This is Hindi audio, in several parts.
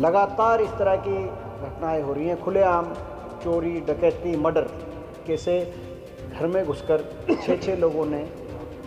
लगातार इस तरह की घटनाएं हो रही हैं। खुलेआम चोरी, डकैती, मर्डर कैसे घर में घुसकर 6 लोगों ने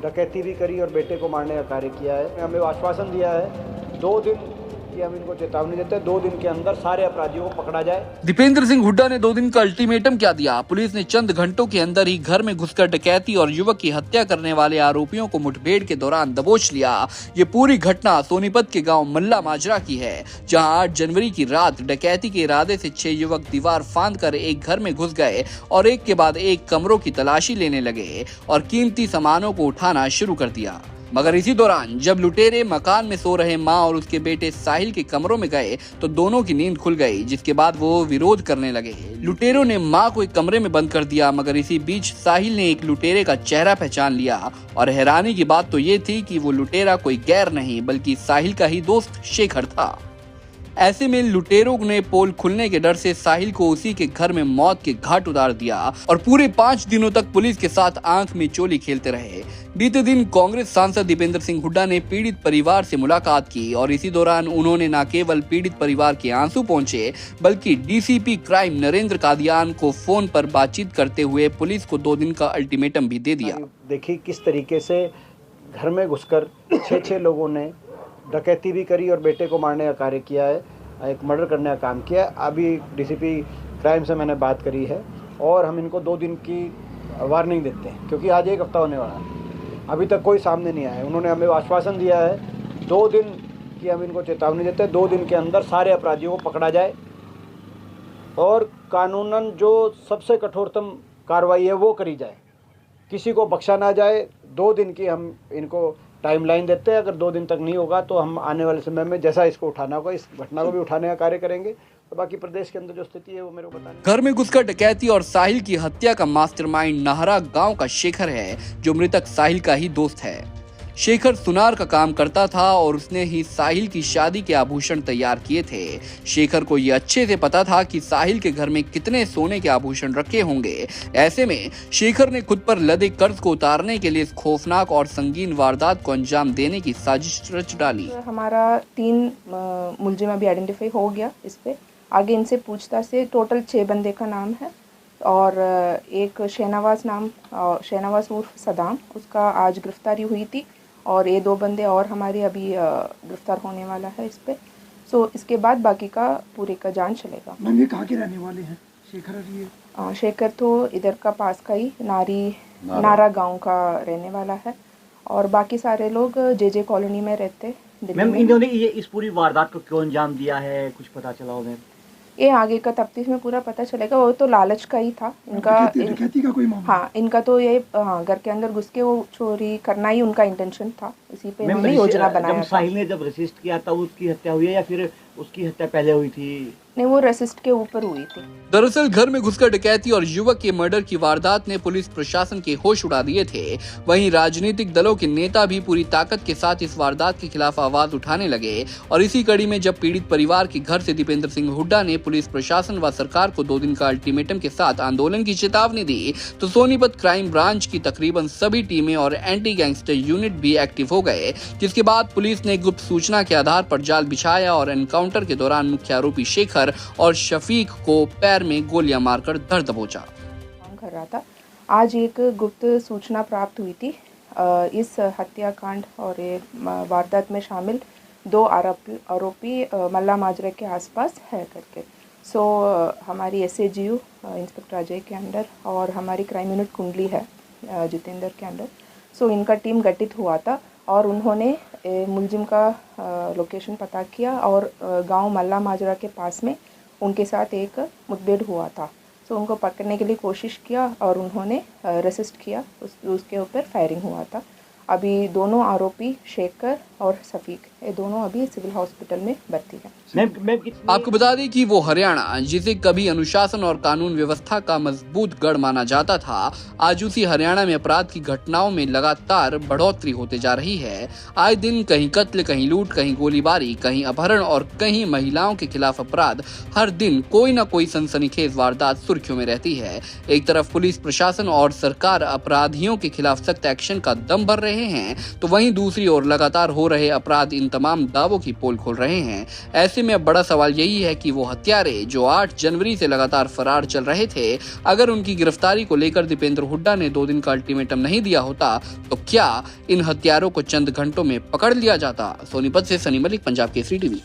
डकैती भी करी और बेटे को मारने का कार्य किया है। हमें आश्वासन दिया है 2 दिन कि हम इनको चेतावनी देते हैं, 2 दिन के अंदर सारे अपराधियों को पकड़ा जाए। दीपेंद्र सिंह हुड्डा ने 2 दिन का अल्टीमेटम क्या दिया। पुलिस ने चंद घंटों के अंदर ही घर में घुसकर डकैती और युवक की हत्या करने वाले आरोपियों को मुठभेड़ के दौरान दबोच लिया। ये पूरी घटना सोनीपत के गांव मल्ला माजरा की है, जहां 8 जनवरी की रात डकैती के इरादे से 6 युवक दीवार फांदकर एक घर में घुस गए और एक के बाद एक कमरों की तलाशी लेने लगे और कीमती सामानों को उठाना शुरू कर दिया। मगर इसी दौरान जब लुटेरे मकान में सो रहे मां और उसके बेटे साहिल के कमरों में गए तो दोनों की नींद खुल गई, जिसके बाद वो विरोध करने लगे। लुटेरों ने मां को एक कमरे में बंद कर दिया, मगर इसी बीच साहिल ने एक लुटेरे का चेहरा पहचान लिया और हैरानी की बात तो ये थी कि वो लुटेरा कोई गैर नहीं बल्कि साहिल का ही दोस्त शेखर था। ऐसे में लुटेरों ने पोल खुलने के डर से साहिल को उसी के घर में मौत के घाट उतार दिया और पूरे 5 दिनों तक पुलिस के साथ आंख में चोली खेलते रहे। बीते दिन कांग्रेस सांसद दीपेंद्र सिंह हुड्डा ने पीड़ित परिवार से मुलाकात की और इसी दौरान उन्होंने न केवल पीड़ित परिवार के आंसू पहुंचे बल्कि डीसीपी क्राइम नरेंद्र कादियान को फोन पर बातचीत करते हुए पुलिस को 2 दिन का अल्टीमेटम भी दे दिया। देखिए किस तरीके से घर में घुसकर 6 लोगों ने डकैती भी करी और बेटे को मारने का कार्य किया है, एक मर्डर करने का काम किया। अभी डीसीपी क्राइम से मैंने बात करी है और हम इनको 2 दिन की वार्निंग देते हैं, क्योंकि आज 1 हफ्ता होने वाला है, अभी तक कोई सामने नहीं आया। उन्होंने हमें आश्वासन दिया है 2 दिन की हम इनको चेतावनी देते हैं, 2 दिन के अंदर सारे अपराधियों को पकड़ा जाए और कानूनन जो सबसे कठोरतम कार्रवाई है वो करी जाए, किसी को बख्शा ना जाए। 2 दिन की हम इनको टाइमलाइन देते हैं। अगर 2 दिन तक नहीं होगा तो हम आने वाले समय में जैसा इसको उठाना होगा इस घटना को भी उठाने का कार्य करेंगे। तो बाकी प्रदेश के अंदर जो स्थिति है वो मेरे को बताना। घर में घुसकर डकैती और साहिल की हत्या का मास्टरमाइंड नाहरा गांव का शेखर है, जो मृतक साहिल का ही दोस्त है। शेखर सुनार का काम करता था और उसने ही साहिल की शादी के आभूषण तैयार किए थे। शेखर को ये अच्छे से पता था कि साहिल के घर में कितने सोने के आभूषण रखे होंगे। ऐसे में शेखर ने खुद पर लदे कर्ज को उतारने के लिए इस खौफनाक और संगीन वारदात को अंजाम देने की साजिश रच डाली। हमारा 3 मुलजिम अभी आइडेंटिफाई हो गया। इस पे आगे इनसे पूछताछ से टोटल 6 बंदे का नाम है और एक शहनवाज उर्फ सदाम, उसका आज गिरफ्तारी हुई थी और ये 2 बंदे और हमारे अभी गिरफ्तार होने वाला है इस पे। सो इसके बाद बाकी का पूरे का जांच चलेगा। मैम ये कहाँ के रहने वाले हैं शेखर? ये शेखर तो इधर का पास का ही नारा गांव का रहने वाला है और बाकी सारे लोग जे कॉलोनी में रहते। मैम इन्होंने ये इस पूरी वारदात को क्यों अंजाम दिया है, कुछ पता चला हो मैम? ये आगे का तफ्तीश में पूरा पता चलेगा। वो तो लालच का ही था इनका। डकैती का कोई मामला? हाँ, इनका तो ये घर के अंदर घुस के वो चोरी करना ही उनका इंटेंशन था। इसी पे इन्होंने योजना बनाया। साहिल ने जब रेसिस्ट किया था उसकी हत्या हुई है या फिर उसकी हत्या पहले हुई थी? नहीं, वो रेसिस्ट के ऊपर हुई थी। दरअसल घर में घुसकर डकैती और युवक के मर्डर की वारदात ने पुलिस प्रशासन के होश उड़ा दिए थे। वहीं राजनीतिक दलों के नेता भी पूरी ताकत के साथ इस वारदात के खिलाफ आवाज उठाने लगे और इसी कड़ी में जब पीड़ित परिवार के घर से दीपेंद्र सिंह हुड्डा ने पुलिस प्रशासन व सरकार को 2 दिन का अल्टीमेटम के साथ आंदोलन की चेतावनी दी तो सोनीपत क्राइम ब्रांच की तकरीबन सभी टीमें और एंटी गैंगस्टर यूनिट भी एक्टिव हो गए, जिसके बाद पुलिस ने गुप्त सूचना के आधार पर जाल बिछाया और एनकाउंटर के दौरान मुख्य आरोपी शेखर और शफीक को पैर में गोलियां मारकर धर दबोचा। काम कर रहा था। आज एक गुप्त सूचना प्राप्त हुई थी इस हत्याकांड और ये वारदात में शामिल 2 आरोपी मल्ला माजरा के आसपास है करके। सो हमारी एसएजीयू इंस्पेक्टर अजय के अंडर और हमारी क्राइम यूनिट कुंडली है जितेंद्र के अंडर। सो इनका टीम गठित हुआ था और उन्होंने मुलजिम का लोकेशन पता किया और गांव मल्ला माजरा के पास में उनके साथ एक मुठभेड़ हुआ था। सो उनको पकड़ने के लिए कोशिश किया और उन्होंने रेसिस्ट किया, उसके ऊपर फायरिंग हुआ था। अभी दोनों आरोपी शेखर और शफीक ये दोनों अभी सिविल हॉस्पिटल में भर्ती हैं। आपको बता दें कि वो हरियाणा, जिसे कभी अनुशासन और कानून व्यवस्था का मजबूत गढ़ माना जाता था, आज उसी हरियाणा में अपराध की घटनाओं में लगातार बढ़ोतरी होते जा रही है। आए दिन कहीं कत्ल, कहीं लूट, कहीं गोलीबारी, कहीं अपहरण और कहीं महिलाओं के खिलाफ अपराध। हर दिन कोई न कोई सनसनीखेज वारदात सुर्खियों में रहती है। एक तरफ पुलिस प्रशासन और सरकार अपराधियों के खिलाफ सख्त एक्शन का दम भर रहे हैं, तो वहीं दूसरी ओर लगातार हो रहे अपराध इन तमाम दावों की पोल खोल रहे हैं। ऐसे में अब बड़ा सवाल यही है कि वो हत्यारे जो 8 जनवरी से लगातार फरार चल रहे थे, अगर उनकी गिरफ्तारी को लेकर दीपेंद्र हुड्डा ने 2 दिन का अल्टीमेटम नहीं दिया होता तो क्या इन हत्यारों को चंद घंटों में पकड़ लिया जाता। सोनीपत से सनी मलिक, पंजाब केसरी टीवी।